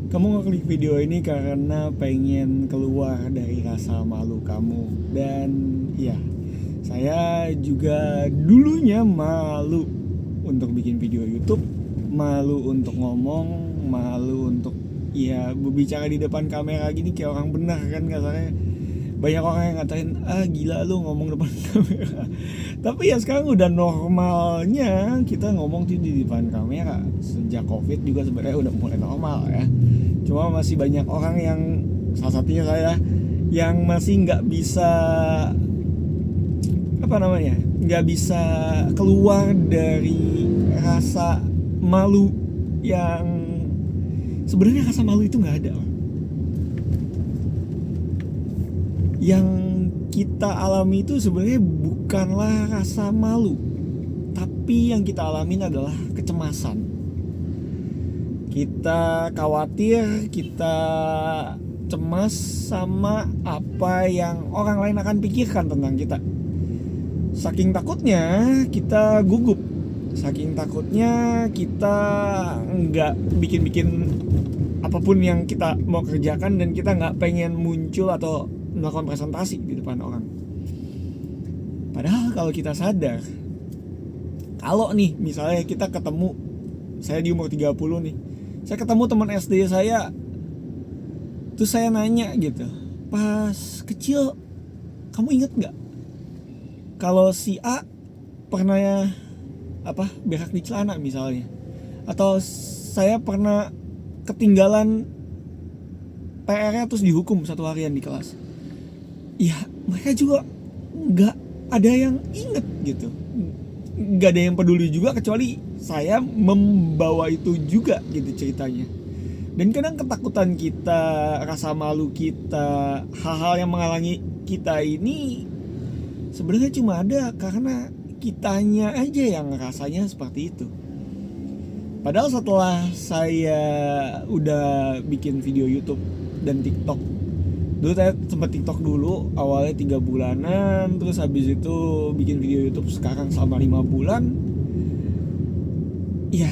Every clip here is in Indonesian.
Kamu ngeklik video ini karena pengen keluar dari rasa malu kamu. Dan ya, saya juga dulunya malu untuk bikin video YouTube, malu untuk ngomong, malu untuk ya berbicara di depan kamera gini kayak orang benar kan kasarnya. Banyak orang yang ngatain, ah gila lu ngomong depan kamera. Tapi ya sekarang udah normalnya kita ngomong tuh di depan kamera. Sejak Covid juga sebenarnya udah mulai normal ya. Cuma masih banyak orang yang, salah satunya saya, yang masih nggak bisa, apa namanya, nggak bisa keluar dari rasa malu yang sebenarnya rasa malu itu nggak ada. Yang kita alami itu sebenarnya bukanlah rasa malu, tapi yang kita alamin adalah kecemasan. Kita khawatir, kita cemas sama apa yang orang lain akan pikirkan tentang kita. Saking takutnya kita gugup, saking takutnya kita nggak bikin-bikin apapun yang kita mau kerjakan, dan kita nggak pengen muncul atau melakukan presentasi di depan orang. Padahal kalau kita sadar, kalau nih misalnya kita ketemu, saya di umur 30 nih, saya ketemu teman SD saya, terus saya nanya gitu, pas kecil kamu inget gak kalau si A pernah berak di celana misalnya, atau saya pernah ketinggalan PR-nya terus dihukum 1 harian di kelas. Ya mereka juga nggak ada yang inget gitu, nggak ada yang peduli juga, kecuali saya membawa itu juga gitu ceritanya. Dan kadang ketakutan kita, rasa malu kita, hal-hal yang menghalangi kita ini sebenarnya cuma ada karena kitanya aja yang rasanya seperti itu. Padahal setelah saya udah bikin video YouTube dan TikTok, dulu saya sempat TikTok dulu awalnya 3 bulanan, terus habis itu bikin video YouTube sekarang selama 5 bulan. Ya,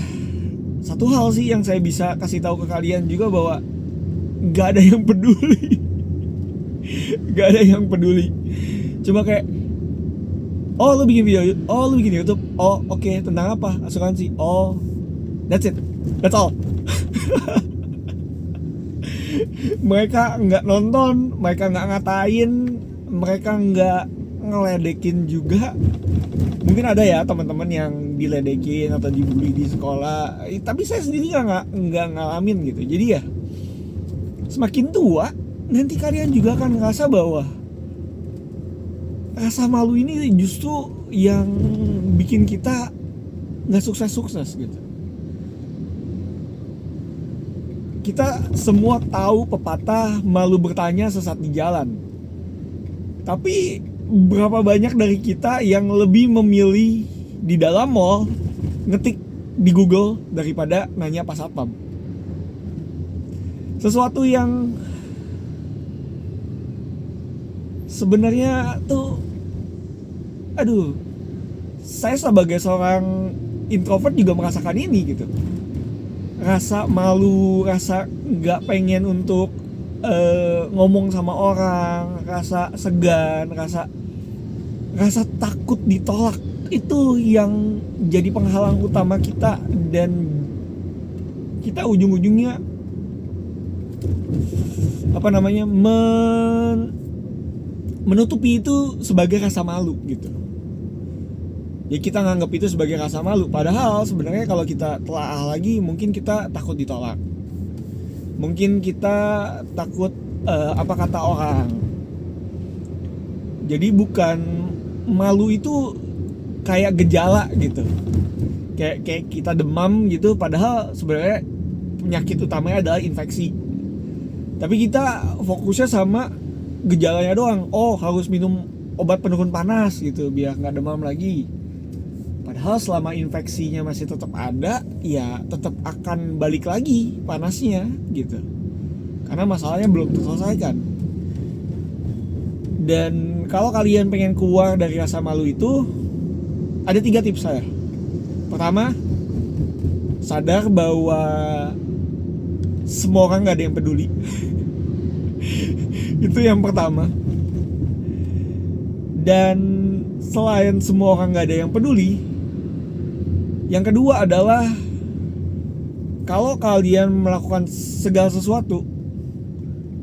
satu hal sih yang saya bisa kasih tahu ke kalian juga, bahwa gak ada yang peduli. Gak ada yang peduli. Cuma kayak, oh lu bikin video, oh lu bikin YouTube, oh oke, tentang apa? Asuransi. Oh, that's it, that's all. Mereka nggak nonton, mereka nggak ngatain, mereka nggak ngeledekin juga. Mungkin ada ya teman-teman yang diledekin atau dibully di sekolah, tapi saya sendiri nggak ngalamin gitu. Jadi ya, semakin tua nanti kalian juga akan ngerasa bahwa rasa malu ini justru yang bikin kita nggak sukses-sukses gitu. Kita semua tahu pepatah malu bertanya sesat di jalan. Tapi berapa banyak dari kita yang lebih memilih di dalam mall ngetik di Google daripada nanya pas satpam. Sesuatu yang sebenarnya tuh, aduh, saya sebagai seorang introvert juga merasakan ini gitu. Rasa malu, rasa nggak pengen untuk ngomong sama orang, rasa segan, rasa takut ditolak, itu yang jadi penghalang utama kita. Dan kita ujung-ujungnya menutupi itu sebagai rasa malu gitu. Ya kita nganggap itu sebagai rasa malu, padahal sebenarnya kalau kita telaah lagi, mungkin kita takut ditolak, mungkin kita takut apa kata orang. Jadi bukan, malu itu kayak gejala gitu, kayak kita demam gitu, padahal sebenarnya penyakit utamanya adalah infeksi. Tapi kita fokusnya sama gejalanya doang. Oh, harus minum obat penurun panas gitu biar nggak demam lagi. Padahal selama infeksinya masih tetap ada, ya tetap akan balik lagi panasnya gitu. Karena masalahnya belum terselesaikan. Dan kalau kalian pengen keluar dari rasa malu itu, ada 3 tips saya. Pertama, sadar bahwa semua orang gak ada yang peduli. Itu yang pertama. Dan selain semua orang gak ada yang peduli, yang kedua adalah kalau kalian melakukan segala sesuatu,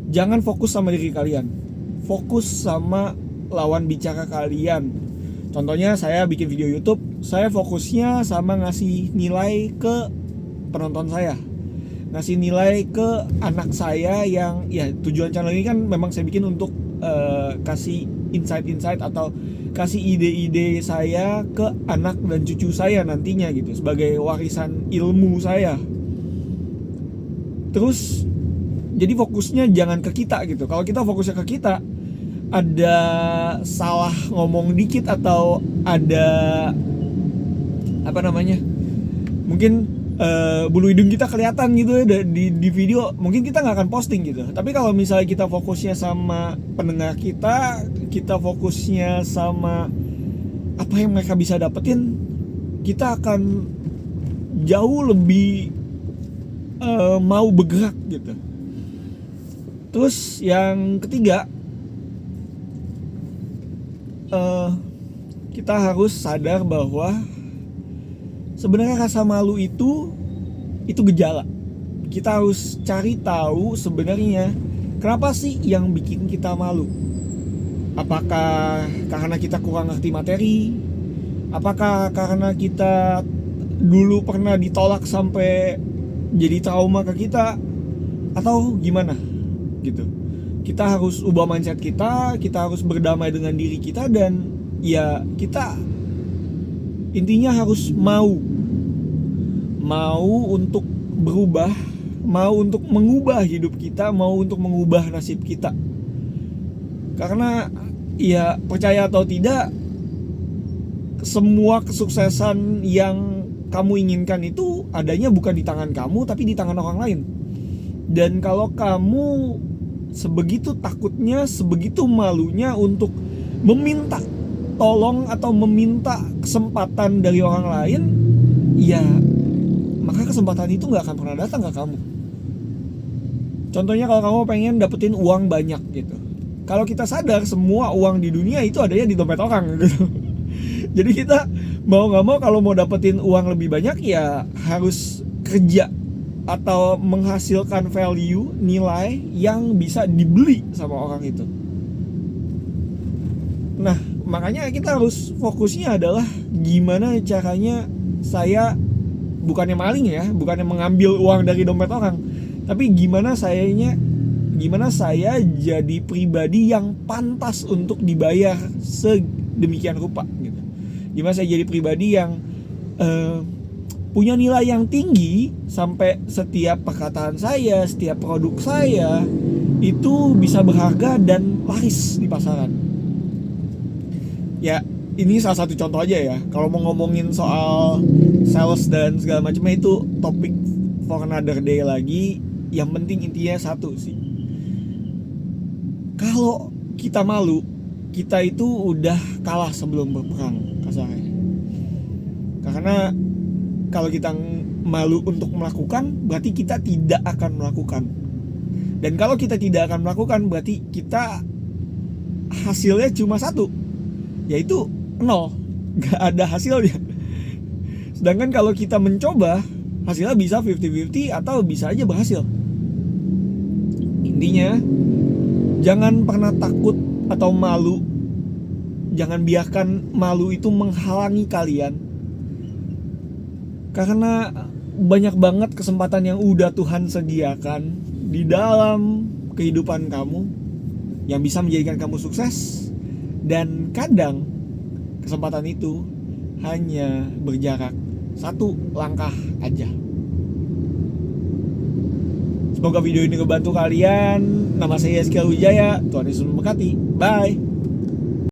jangan fokus sama diri kalian, fokus sama lawan bicara kalian. Contohnya saya bikin video YouTube, saya fokusnya sama ngasih nilai ke penonton saya, ngasih nilai ke anak saya yang ya tujuan channel ini kan memang saya bikin untuk kasih insight-insight atau kasih ide-ide saya ke anak dan cucu saya nantinya gitu, sebagai warisan ilmu saya. Terus jadi fokusnya jangan ke kita gitu. Kalau kita fokusnya ke kita, ada salah ngomong dikit atau ada apa namanya, mungkin bulu hidung kita kelihatan gitu ya di video, mungkin kita nggak akan posting gitu. Tapi kalau misalnya kita fokusnya sama pendengar kita fokusnya sama apa yang mereka bisa dapetin, kita akan jauh lebih mau bergerak gitu. Terus yang ketiga, kita harus sadar bahwa sebenarnya rasa malu itu gejala. Kita harus cari tahu sebenarnya kenapa sih yang bikin kita malu. Apakah karena kita kurang ngerti materi? Apakah karena kita dulu pernah ditolak sampai jadi trauma ke kita? Atau gimana? Gitu. Kita harus ubah mindset kita harus berdamai dengan diri kita, dan ya kita intinya harus mau untuk berubah, mau untuk mengubah hidup kita, mau untuk mengubah nasib kita. Karena ya percaya atau tidak, semua kesuksesan yang kamu inginkan itu adanya bukan di tangan kamu, tapi di tangan orang lain. Dan kalau kamu sebegitu takutnya, sebegitu malunya untuk meminta tolong atau meminta kesempatan dari orang lain, ya maka kesempatan itu gak akan pernah datang ke kamu. Contohnya kalau kamu pengen dapetin uang banyak gitu, kalau kita sadar semua uang di dunia itu adanya di dompet orang gitu. Jadi kita mau gak mau kalau mau dapetin uang lebih banyak ya harus kerja atau menghasilkan value, nilai yang bisa dibeli sama orang itu. Nah, makanya kita harus fokusnya adalah gimana caranya saya, bukannya maling ya, bukannya mengambil uang dari dompet orang, tapi gimana saya jadi pribadi yang pantas untuk dibayar sedemikian rupa gitu. Gimana saya jadi pribadi yang punya nilai yang tinggi sampai setiap perkataan saya, setiap produk saya itu bisa berharga dan laris di pasaran. Ya, ini salah satu contoh aja ya. Kalau mau ngomongin soal sales dan segala macamnya itu topik for another day lagi. Yang penting intinya satu sih. Kalau kita malu, kita itu udah kalah sebelum berperang kasarnya. Karena kalau kita malu untuk melakukan, berarti kita tidak akan melakukan. Dan kalau kita tidak akan melakukan, berarti kita hasilnya cuma satu, yaitu 0, gak ada hasilnya. Sedangkan kalau kita mencoba, hasilnya bisa 50-50 atau bisa aja berhasil. Intinya, jangan pernah takut atau malu. Jangan biarkan malu itu menghalangi kalian. Karena banyak banget kesempatan yang udah Tuhan sediakan di dalam kehidupan kamu yang bisa menjadikan kamu sukses. Dan kadang kesempatan itu hanya berjarak 1 langkah aja. Semoga video ini ngebantu kalian. Nama saya Eskil Wijaya. Tuhan Yesus memberkati. Bye.